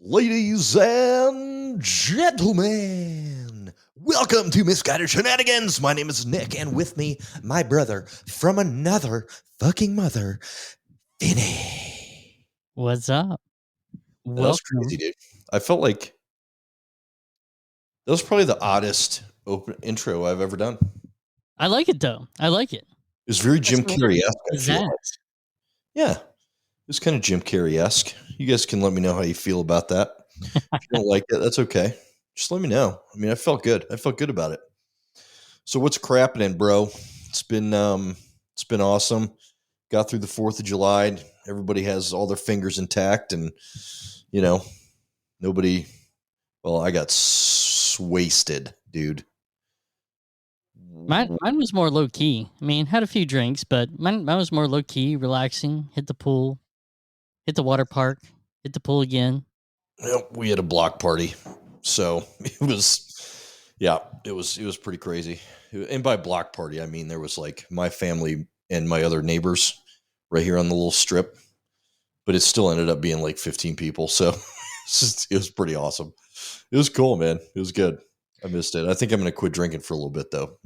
Ladies and gentlemen, welcome to Misguided Shenanigans. My name is Nick, and with me, my brother from another fucking mother, Vinny. What's up? That was Welcome. crazy, dude. I felt like that was probably the oddest open intro I've ever done. I like it though. I like it. It was very That's Jim some Carrey-esque, I feel like. pizzazz. Yeah, it was kind of Jim Carrey-esque. You guys can let me know how you feel about that. If you don't like it, that's okay. Just let me know. I mean, I felt good. I felt good about it. So what's crapping, bro? It's been awesome. Got through the 4th of July. Everybody has all their fingers intact, and you know, nobody. Well, I got wasted, dude. Mine was more low key. I mean, had a few drinks, but mine was more low key, relaxing. Hit the pool, hit the water park, hit the pool again. We had a block party, so it was, yeah, it was pretty crazy. And by block party, I mean there was like my family and my other neighbors right here on the little strip, but it still ended up being like 15 people. So it was pretty awesome. It was cool, man. It was good. I missed it. I think I'm gonna quit drinking for a little bit though.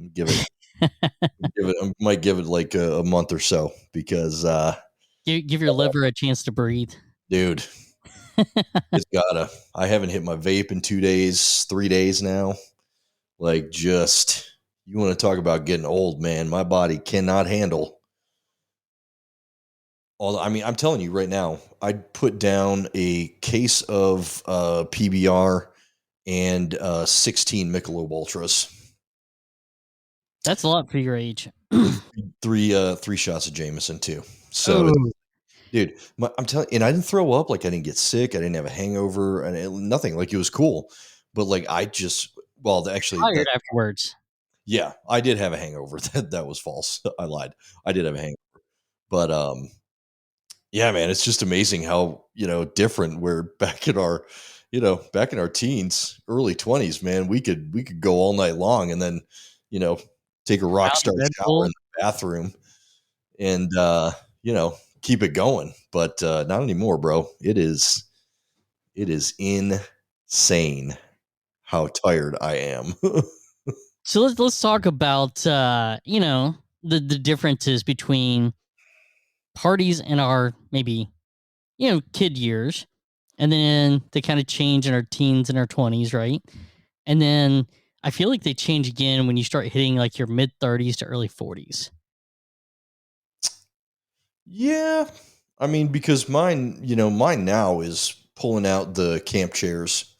I might give it like a month or so because, Give your liver a chance to breathe. dude, it's gotta. I haven't hit my vape in 2 days, 3 days now. Like, just you want to talk about getting old, man? My body cannot handle. All I mean, I'm telling you right now, I'd put down a case of PBR and 16 Michelob Ultras, That's a lot for your age. three shots of Jameson too. So, dude, I'm telling, and I didn't throw up. Like, I didn't get sick. I didn't have a hangover, and nothing. Like, it was cool. But like, I just, well, actually, Tired afterwards. yeah, I did have a hangover. That was false. I lied. I did have a hangover. But yeah, man, it's just amazing how, different we're back in our, back in our teens, early 20s, man. We could go all night long and then, you know, take a Rockstar Red shower in Bull. the bathroom and keep it going. But not anymore, bro. It is insane how tired I am. So let's talk about the differences between parties in our maybe kid years, and then they kind of change in our teens and our 20s, right? And then I feel like they change again when you start hitting like your mid 30s to early 40s. Yeah. I mean, because mine now is pulling out the camp chairs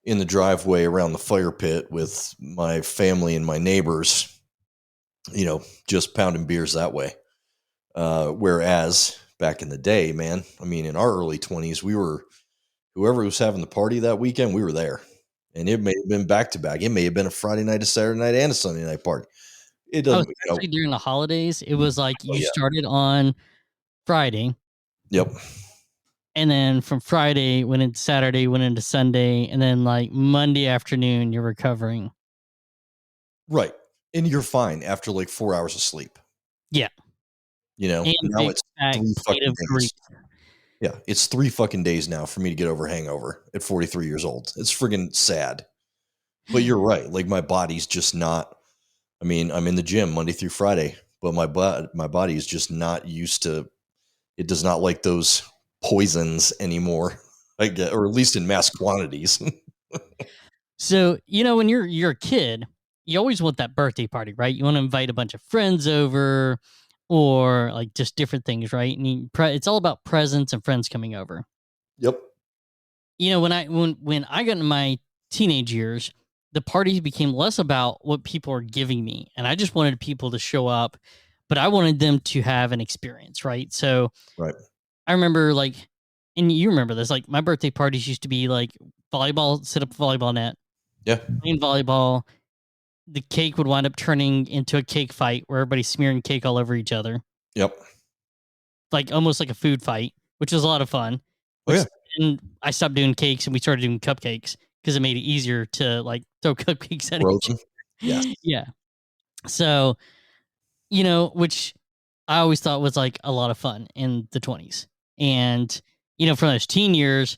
in the driveway around the fire pit with my family and my neighbors, just pounding beers that way. Whereas back in the day, man, I mean, in our early 20s, whoever was having the party that weekend, we were there. And it may have been back to back. It may have been a Friday night, a Saturday night, and a Sunday night party. It Oh, doesn't, especially during the holidays, it was like oh, you yeah. started on Friday, Yep. and then from Friday went into Saturday, went into Sunday, and then like Monday afternoon, you're recovering. Right. And you're fine after like 4 hours of sleep. Yeah. And Now big it's fat 3 plate fucking of grief. days. Yeah, it's 3 fucking days now for me to get over a hangover at 43 years old. It's friggin' sad. But you're right. Like, my body's just not. I mean, I'm in the gym Monday through Friday, but my body is just not used to. It does not like those poisons anymore. I get, or at least in mass quantities. So, when you're a kid, you always want that birthday party, right? You want to invite a bunch of friends over or like just different things, right? And it's all about presents and friends coming over. Yep. When I got into my teenage years, the parties became less about what people are giving me, and I just wanted people to show up, but I wanted them to have an experience, right? So Right. I remember like, and you remember this, like my birthday parties used to be like volleyball, set up a volleyball net, Yeah. playing volleyball. The cake would wind up turning into a cake fight where everybody's smearing cake all over each other, Yep. like almost like a food fight, which was a lot of fun. Oh, Which yeah. and I stopped doing cakes and we started doing cupcakes because it made it easier to like throw cupcakes at each. Frozen. Yes. Yeah. So, which I always thought was like a lot of fun in the 20s. And, from those teen years,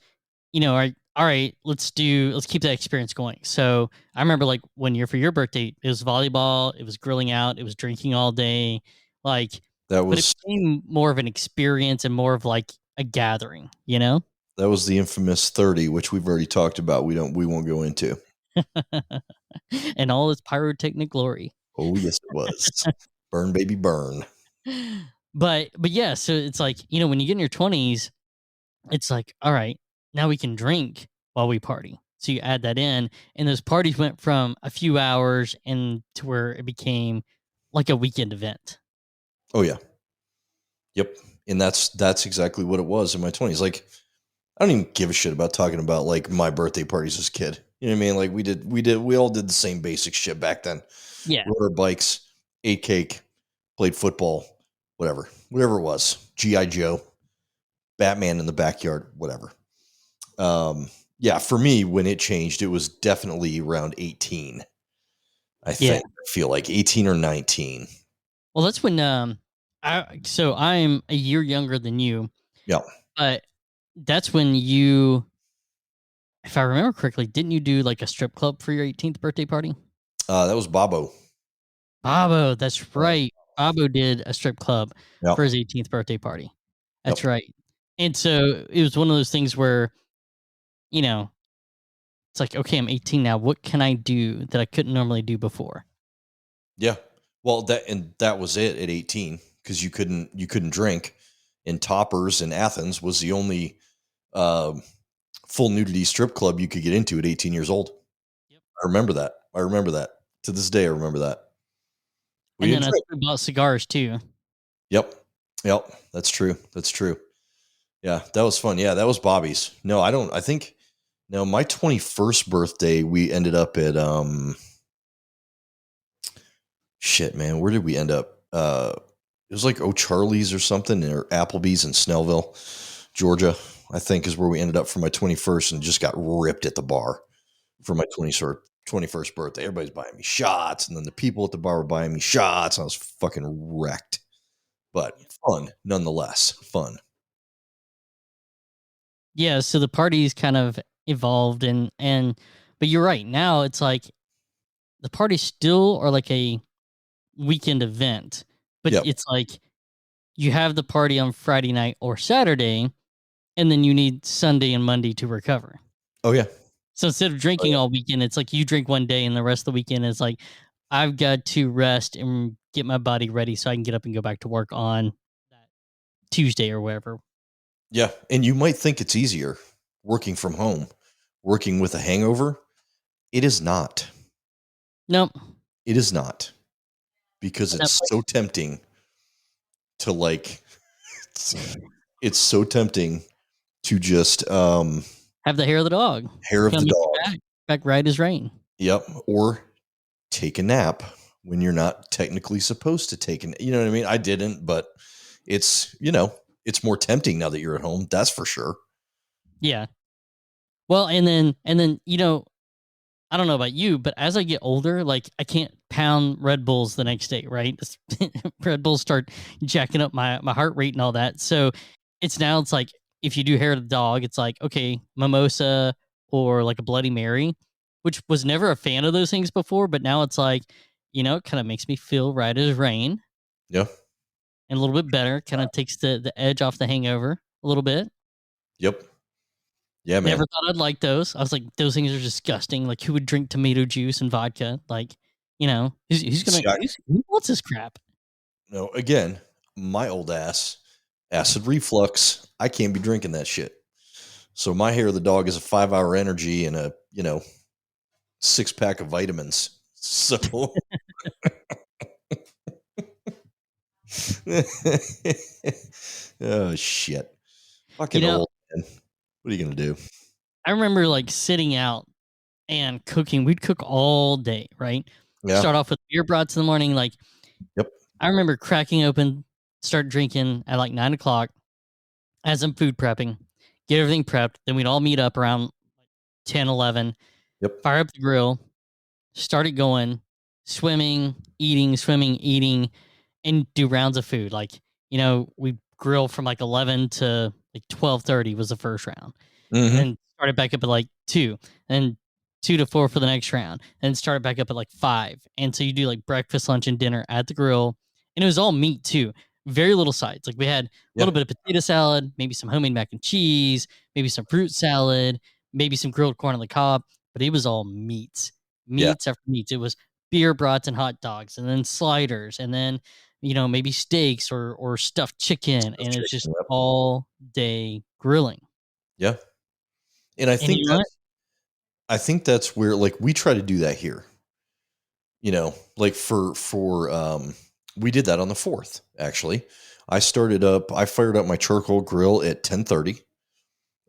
all right, let's keep that experience going. So I remember like one year for your birthday, it was volleyball, it was grilling out, it was drinking all day, like, That but it was became more of an experience and more of like a gathering, you know? that was the infamous 30, which we've already talked about. We won't go into. And all its pyrotechnic glory. Oh yes, it was. Burn baby burn. But yeah, so it's like, when you get in your 20s, it's like, all right, now we can drink while we party. So you add that in, and those parties went from a few hours and to where it became like a weekend event. Oh yeah. Yep. And that's exactly what it was in my 20s. Like I don't even give a shit about talking about like my birthday parties as a kid. You know what I mean? Like we all did the same basic shit back then. Yeah. Rode our bikes, ate cake, played football, whatever it was. GI Joe, Batman in the backyard, whatever. Yeah, for me when it changed, it was definitely around 18. I Yeah. think I feel like 18 or 19. Well, that's when I'm a year younger than you, Yeah. but that's when you, if I remember correctly, didn't you do like a strip club for your 18th birthday party? That was Bobo. Babo, that's Yeah. right. Babo did a strip club Yep. for his 18th birthday party. That's Yep. right. And so it was one of those things where, you know, it's like, okay, I'm 18 now. What can I do that I couldn't normally do before? Yeah. Well, that was it at 18 because you couldn't drink, and Toppers in Athens was the only uh, full nudity strip club you could get into at 18 years old. Yep. I remember that. I remember that. To this day, I remember that. We And then didn't I drink. bought cigars too. Yep. Yep. That's true. That's true. Yeah, that was fun. Yeah, that was Bobby's. No, I don't. I think no. My 21st birthday, we ended up at shit, man. Where did we end up? It was like O'Charlie's or something, or Applebee's in Snellville, Georgia. I think is where we ended up for my 21st, and just got ripped at the bar for my 21st birthday. Everybody's buying me shots, and then the people at the bar were buying me shots. I was fucking wrecked, but fun nonetheless. Fun. Yeah, so the parties kind of evolved and but you're right. Now it's like the parties still are like a weekend event, but Yep. it's like you have the party on Friday night or Saturday, and then you need Sunday and Monday to recover. Oh yeah. So instead of Oh drinking yeah. all weekend, it's like you drink one day and the rest of the weekend is like, I've got to rest and get my body ready so I can get up and go back to work on that Tuesday or whatever. Yeah, and you might think it's easier working from home, working with a hangover. It is not. Nope. It is not because it's so Netflix. tempting to like. It's, it's so tempting to just Have the hair of the dog. hair of Kind the of make you dog. back right as rain. Yep, or take a nap when you're not technically supposed to take an. You know what I mean? I didn't, but it's more tempting now that you're at home. That's for sure. Yeah. Well, and then I don't know about you, but as I get older, like I can't pound Red Bulls the next day, right? Red Bulls start jacking up my heart rate and all that. So it's like if you do hair of the dog, it's like okay, mimosa or like a Bloody Mary, which was never a fan of those things before, but now it's like it kind of makes me feel right as rain Yeah. and a little bit better. Kind of takes the edge off the hangover a little bit. Yep. Yeah, man. Never thought I'd like those. I was like, those things are disgusting. Like, who would drink tomato juice and vodka? Like, See, who wants this crap? no, again, my old ass, acid reflux. I can't be drinking that shit. So my hair of the dog is a 5 hour energy and a 6 pack of vitamins. So oh shit, You fucking know, old man. What are you gonna do? I remember like sitting out and cooking. We'd cook all day, right? Yeah. Start off with beer brats in the morning. Like, Yep. I remember cracking open, start drinking at like 9 o'clock as I'm food prepping, get everything prepped. Then we'd all meet up around 10, 11, Yep. fire up the grill, start it going, swimming, eating, and do rounds of food. Like, we grill from like 11 to like 12:30 was the first round. Mm-hmm. and start it back up at like 2, and 2 to 4 for the next round, and start it back up at like 5. And so you do like breakfast, lunch, and dinner at the grill. And it was all meat too. Very little sides. Like we had a Yeah. little bit of potato salad, maybe some homemade mac and cheese, maybe some fruit salad, maybe some grilled corn on the cob, but it was all meats. Yeah. Meats after meats. It was beer brats and hot dogs, and then sliders, and then maybe steaks or stuffed chicken, Stuffed and it's chicken. just Yep. all day grilling. Yeah. And And you know what? I think that's where like we try to do that here. Like we did that on the 4th, actually. I fired up my charcoal grill at 10:30.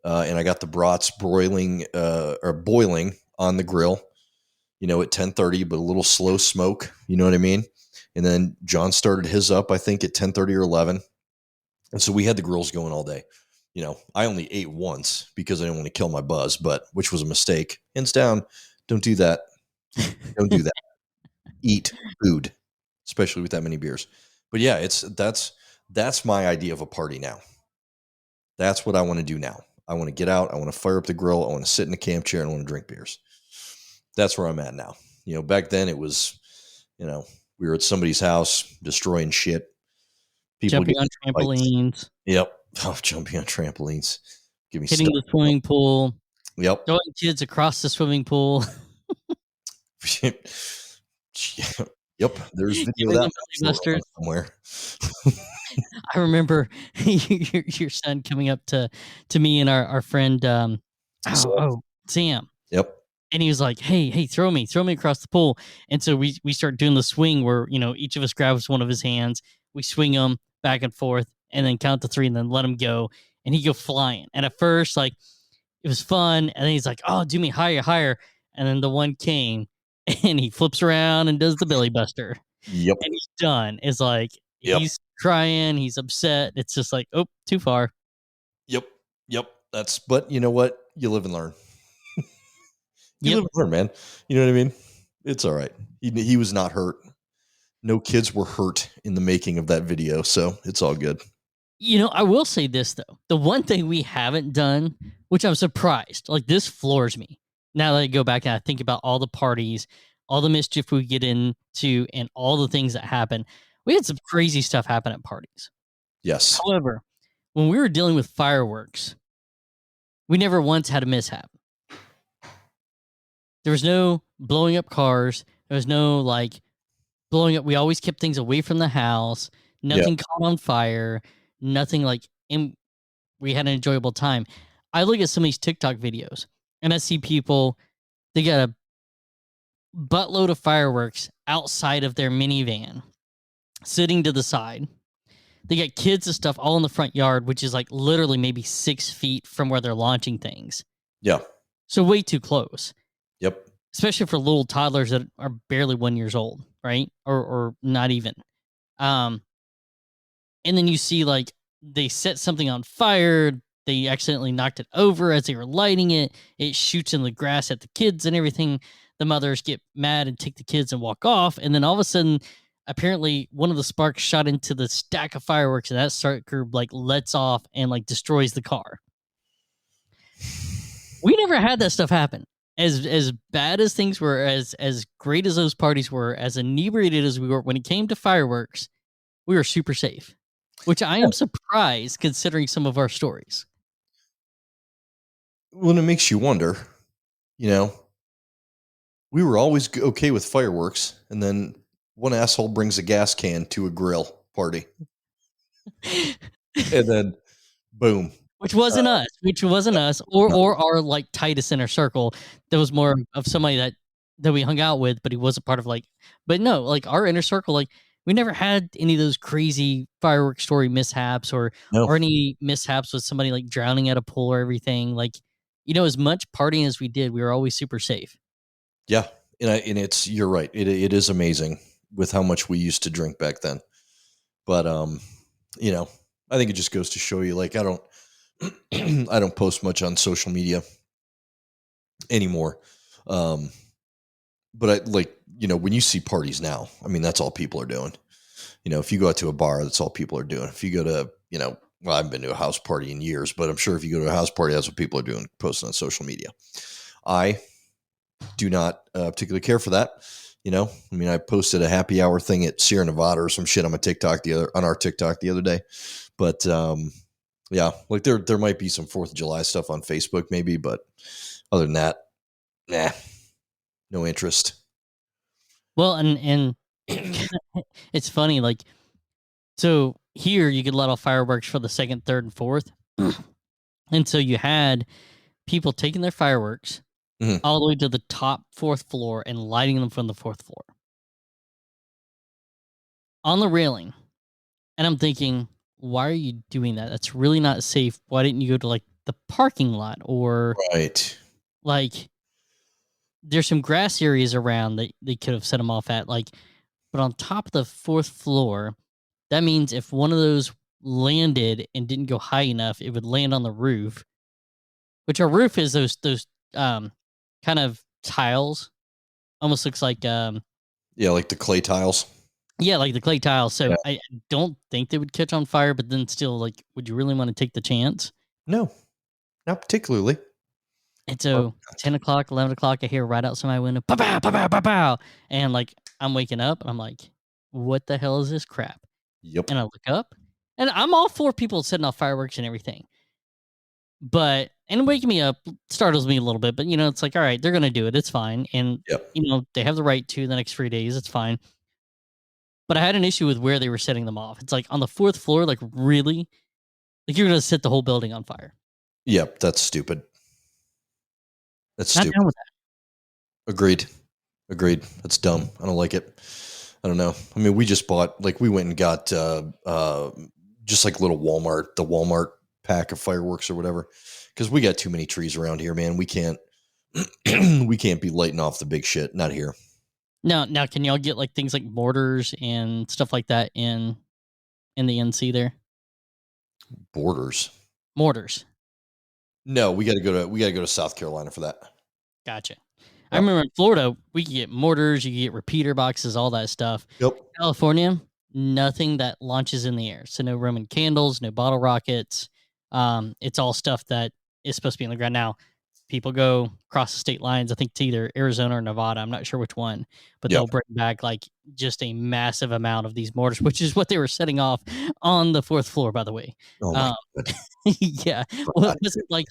And I got the brats broiling or boiling on the grill, at 10:30, but a little slow smoke, you know what I mean? And then John started his up, I think, at 10:30 or 11. And so we had the grills going all day. I only ate once because I didn't want to kill my buzz, but which was a mistake. Hands down, don't do that. Don't do that. Eat food, especially with that many beers. But yeah, that's my idea of a party now. That's what I want to do now. I want to get out. I want to fire up the grill. I want to sit in a camp chair and I want to drink beers. That's where I'm at now. Back then it was, we were at somebody's house destroying shit. People Jumping get on fights. trampolines, Yep. Oh, jumping on trampolines. Give me hitting stuff. the swimming pool, Yep. throwing kids across the swimming pool, Yep. There's video of giving that them one belly floating around busters. somewhere. I remember your son coming up to me and our friend So, Sam, yep. and he was like, hey, throw me across the pool. And so we start doing the swing where each of us grabs one of his hands, we swing him back and forth, and then count to 3, and then let him go, and he go flying. And at first, like, it was fun, and then he's like, oh, do me higher, higher. And then the one came, and he flips around and does the belly buster, Yep. and he's done. It's like Yep. he's crying, he's upset. It's just like, oh, too far. Yep. Yep. But you know what? You live and learn. You Yep. live and learn, man. You know what I mean? It's all right. He was not hurt. No kids were hurt in the making of that video, so it's all good. I will say this though. The one thing we haven't done, which I'm surprised, like this floors me. Now that I go back and I think about all the parties, all the mischief we get into, and all the things that happen, we had some crazy stuff happen at parties. Yes. However, when we were dealing with fireworks, we never once had a mishap. There was no blowing up cars. There was no like blowing up. We always kept things away from the house. Yeah. Nothing caught on fire. Nothing like. And we had an enjoyable time. I look at some of these TikTok videos and I see people. They got a buttload of fireworks outside of their minivan, sitting to the side. They got kids and stuff all in the front yard, which is like literally maybe 6 feet from where they're launching things. Yeah. So way too close. Yep. Especially for little toddlers that are barely 1 years old, right? Or not even. And then you see like they set something on fire. They accidentally knocked it over as they were lighting it. It shoots in the grass at the kids and everything. The mothers get mad and take the kids and walk off. And then all of a sudden, apparently, one of the sparks shot into the stack of fireworks, and that sucker like lets off and like destroys the car. We never had that stuff happen. As bad as things were, as great as those parties were, as inebriated as we were, when it came to fireworks, we were super safe, which I am surprised considering some of our stories. Well, it makes you wonder, you know, we were always okay with fireworks, and then one asshole brings a gas can to a grill party, and then boom. Which wasn't us, No. or our like tightest inner circle. That was more of somebody that we hung out with, but he wasn't part of like. But no, like our inner circle, like we never had any of those crazy fireworks story mishaps No. or any mishaps with somebody like drowning at a pool or everything. Like, as much partying as we did, we were always super safe. Yeah, and you're right. It is amazing with how much we used to drink back then. But I think it just goes to show you, like, I don't I don't post much on social media anymore. Um, but I like, when you see parties now, I mean, that's all people are doing. If you go out to a bar, that's all people are doing. If you go to, Well, I haven't been to a house party in years, but I'm sure if you go to a house party, that's what people are doing, posting on social media. I do not particularly care for that. I mean, I posted a happy hour thing at Sierra Nevada or some shit on our TikTok the other day. But yeah, like there might be some 4th of July stuff on Facebook maybe, but other than that, nah, no interest. Well, and it's funny, like, so here you could let off fireworks for the second, third, and fourth. And so you had people taking their fireworks Mhm. all the way to the top fourth floor and lighting them from the fourth floor on the railing. And I'm thinking, why are you doing that? That's really not safe. Why didn't you go to like the parking lot or Right. like there's some grass areas around that they could have set them off at? Like, but on top of the fourth floor, that means if one of those landed and didn't go high enough, it would land on the roof, which our roof is those kind of tiles. Almost looks like Yeah, like the clay tiles. yeah, like the clay tiles. Yeah. So I don't think they would catch on fire, but then still, like, would you really want to take the chance? No, not particularly. And Or- so 10 o'clock, 11 o'clock, I hear right outside my window, pow, pow, pow, pow, pow, pow. And like I'm waking up and I'm like, what the hell is this crap? Yep. And I look up and I'm all for people setting off fireworks and everything. But and waking me up startles me a little bit, but it's like, all right, they're gonna do it. It's fine. And Yep. they have the right to the next 3 days, it's fine. But I had an issue with where they were setting them off. It's like on the fourth floor, like really? Like you're gonna set the whole building on fire. Yep. That's stupid. That's Not down stupid. with that. Agreed. Agreed. That's dumb. I don't like it. I don't know. I mean, we just bought, like, we went and got just like little the Walmart pack of fireworks or whatever, because we got too many trees around here, man. We can't, we can't be lighting off the big shit. Not here. Now, can y'all get like things like mortars and stuff like that in the NC there? Borders. Mortars. No, we got to go to South Carolina for that. Gotcha. I Yep. remember in Florida, we could get mortars, you could get repeater boxes, all that stuff. Yep. California, nothing that launches in the air. So no Roman candles, no bottle rockets. It's all stuff that is supposed to be on the ground. Now, people go across the state lines. I think to either Arizona or Nevada. I'm not sure which one, but Yep. they'll bring back like just a massive amount of these mortars, which is what they were setting off on the fourth floor, by the way. Oh my Um, God. yeah, well, it wasn't like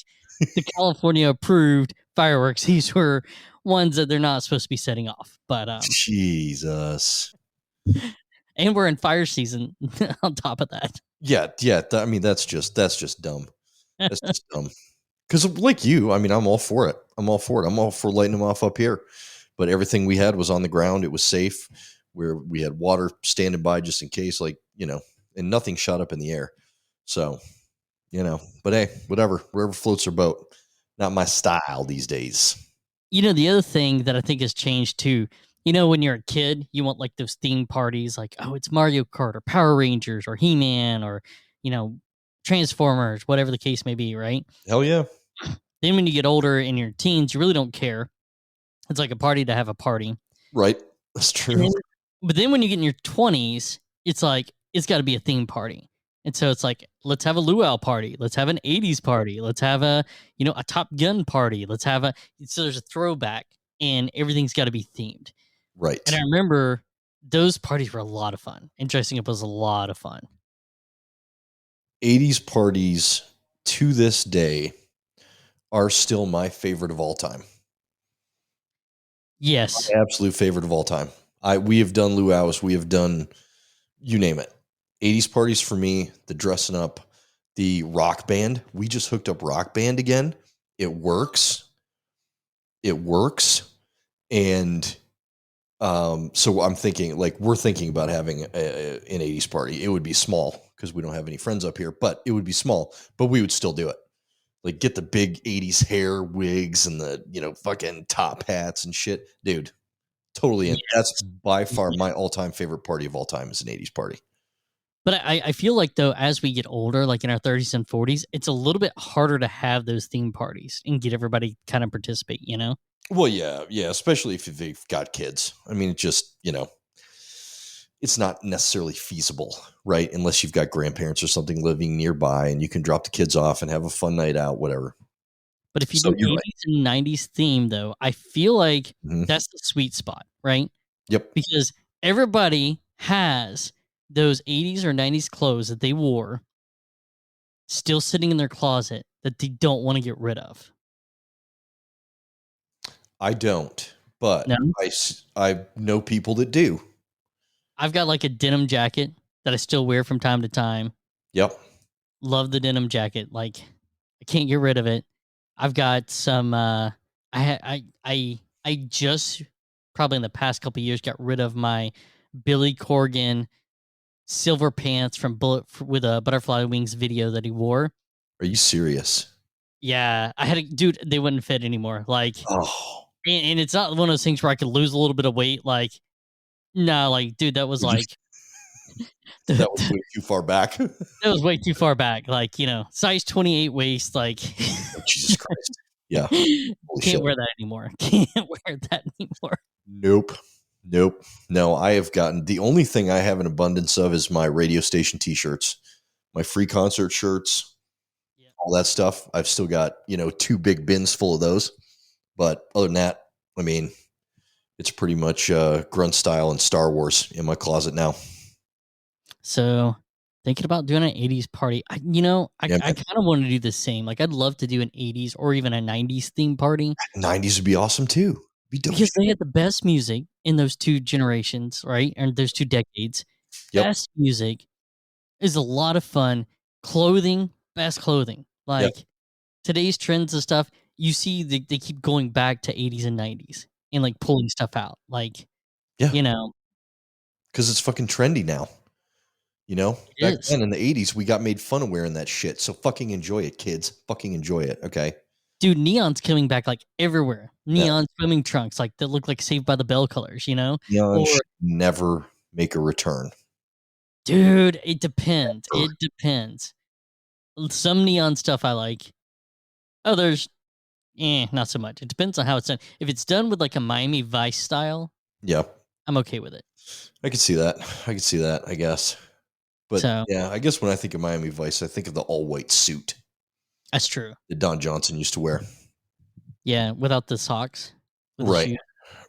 the California approved fireworks. These were ones that they're not supposed to be setting off. But Jesus. and we're in fire season on top of that. Yeah. Yeah. I mean, that's just dumb. That's just dumb. Because like you, I mean, I'm all for it. I'm all for it. I'm all for lighting them off up here. But everything we had was on the ground. It was safe. Where we had water standing by just in case, like, and nothing shot up in the air. So, but hey, whatever, wherever floats your boat. Not my style these days. The other thing that I think has changed too, when you're a kid, you want like those theme parties, like, oh, it's Mario Kart or Power Rangers or He-Man or, you know, Transformers, whatever the case may be, right? Hell yeah. Then when you get older in your teens, you really don't care. It's like a party to have a party. Right. That's And true. then, but then when you get in your 20s, it's like, it's got to be a theme party. And so it's like, let's have a luau party. Let's have an 80s party. Let's have a Top Gun party. So there's a throwback and everything's got to be themed. Right. And I remember those parties were a lot of fun. And dressing up was a lot of fun. 80s parties to this day are still my favorite of all time. Yes. My absolute favorite of all time. We have done luau's, we have done, you name it. 80s parties for me, the dressing up, the rock band. We just hooked up Rock Band again. It works. It works. And so I'm thinking, like, we're thinking about having an 80s party. It would be small because we don't have any friends up here, but it would be small, but we would still do it. Like, get the big 80s hair wigs and the, fucking top hats and shit. Dude, totally in. That's Yes. by far Yeah. my all-time favorite party of all time is an 80s party. But I feel like, though, as we get older, like in our 30s and 40s, it's a little bit harder to have those theme parties and get everybody kind of participate, Well, yeah, especially if they've got kids. I mean, it just, it's not necessarily feasible, right? Unless you've got grandparents or something living nearby and you can drop the kids off and have a fun night out, whatever. But if you So do you're right. 80s and 90s theme, though, I feel like Mhm. that's the sweet spot, right? Yep. Because everybody has those 80s or 90s clothes that they wore still sitting in their closet that they don't want to get rid of. I don't, but No, I know people that do. I've got like a denim jacket that I still wear from time to time. Yep. Love the denim jacket. Like I can't get rid of it. I've got some I just probably in the past couple of years got rid of my Billy Corgan silver pants from Bullet with a butterfly wings video that he wore. Are you serious? Yeah, I had a dude, they wouldn't fit anymore. Like Oh, and it's not one of those things where I could lose a little bit of weight. Like, no, like, dude, that was you like just that was way too far back. that was way too far back. Like, size 28 waist, like Oh, Jesus Christ. Yeah. Holy can't shit. wear that anymore. Can't wear that anymore. Nope. Nope. No, I have gotten the only thing I have an abundance of is my radio station t-shirts, my free concert shirts, Yeah. all that stuff. I've still got, two big bins full of those. But other than that, I mean, it's pretty much grunt style and Star Wars in my closet now. So thinking about doing an 80s party. I Yeah, man. kind of want to do the same. Like I'd love to do an 80s or even a 90s theme party 90s would be awesome too. Be dope. because they had the best music in those two generations, right? And those two decades. Yep. Best music is a lot of fun. Clothing, best clothing. Yep. Like today's trends and stuff, you see they keep going back to 80s and 90s and like pulling stuff out. Like, Yeah. you know, Because it's fucking trendy now. it Back is. then in the 80s, we got made fun of wearing that shit. So fucking enjoy it, kids. Fucking enjoy it. Okay. Dude, neon's coming back like everywhere. Yeah. Neon swimming trunks, like that look like Saved by the Bell colors, you know? Neon Or should never make a return. dude, it depends. Ugh. It depends. Some neon stuff I like. Others, not so much. It depends on how it's done. If it's done with like a Miami Vice style, Yeah. I'm okay with it. I could see that. I could see that, I guess. But So yeah, I guess when I think of Miami Vice, I think of the all white suit that's true. that Don Johnson used to wear. Yeah, without the socks, with the Right. shoe.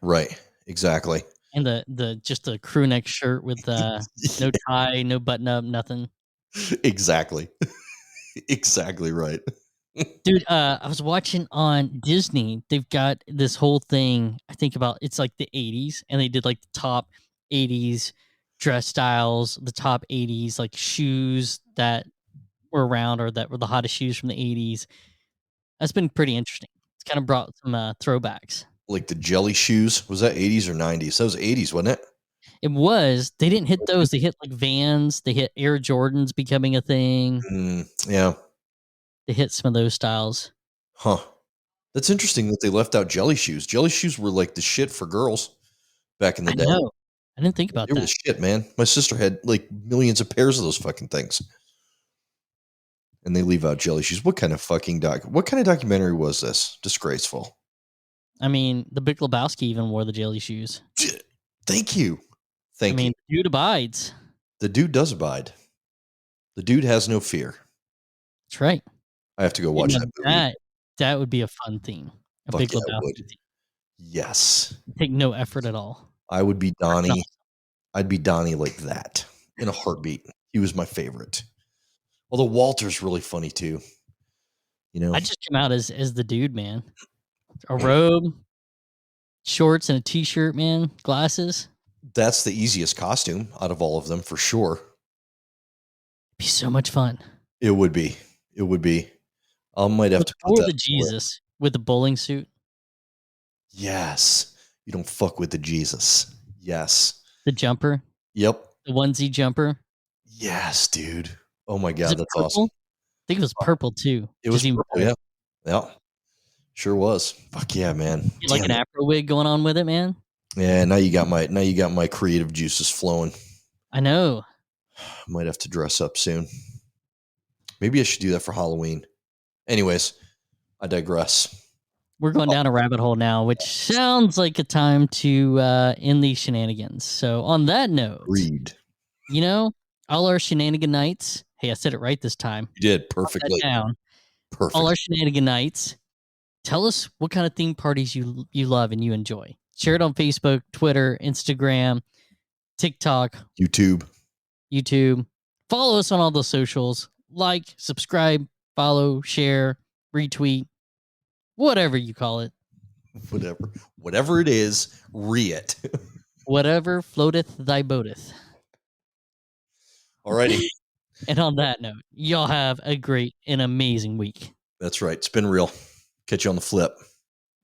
Right. Exactly. And the just the crew neck shirt with, no tie, no button up, nothing. Exactly. Exactly right. Dude, I was watching on Disney, they've got this whole thing, I think about it's like the '80s, and they did, like, the top '80s dress styles, the top '80s, like, shoes that were around or that were the hottest shoes from the '80s. That's been pretty interesting. It's kinda brought some, throwbacks. Like the jelly shoes. Was that 80s or 90s? That was 80s, wasn't it? They didn't hit those, they hit, like, Vans, they hit Air Jordans becoming a thing, Yeah. they hit some of those styles. Huh. That's interesting that they left out jelly shoes. Jelly shoes were like the shit for girls back in the I day. know. I didn't think about They were the that. shit, man. My sister had like millions of pairs of those fucking things. And they leave out jelly shoes. What kind of documentary was this? Disgraceful. I mean, the Big Lebowski even wore the jelly shoes. Thank you. I Thank you. mean, dude abides. The dude does abide. The dude has no fear. That's right. I have to go You watch know, that movie. that would be a fun theme. A Fuck Big yeah, I would. Lebowski theme. Yes. Take no effort at all. I would be Or Donnie. nothing. I'd be Donnie like that in a heartbeat. He was my favorite. Although Walter's really funny too. You know, I just come out as the dude, man. A robe, shorts, and a t-shirt, man. Glasses. that's the easiest costume out of all of them for sure. Be so much fun. It would be. It would be. I might have to put Before that the somewhere. Jesus with the bowling suit, Yes. You don't fuck with the Jesus. Yes. the jumper, Yep. the onesie jumper. Yes, dude. Oh my Was God, it that's awesome. purple? I think it was purple too. It Just was even purple, better. yeah. Yeah. Sure was. Fuck yeah, man. Get like Damn an it. afro wig going on with it, man. Yeah, now you got my creative juices flowing. I know. Might have to dress up soon. Maybe I should do that for Halloween. Anyways, I digress. we're going down a rabbit hole now, which sounds like a time to end these shenanigans. So on that note, Read. you know, all our shenanigan nights. Hey, I said it right this time. You did Write perfectly. that down. Perfect. All our shenanigan nights. Tell us what kind of theme parties you love and you enjoy. Share it on Facebook, Twitter, Instagram, TikTok, YouTube. Follow us on all the socials. Like, subscribe, follow, share, retweet, whatever you call it. Whatever it is, it. Whatever floateth thy boateth. Alrighty. And on that note, y'all have a great and amazing week. That's right. It's been real. Catch you on the flip.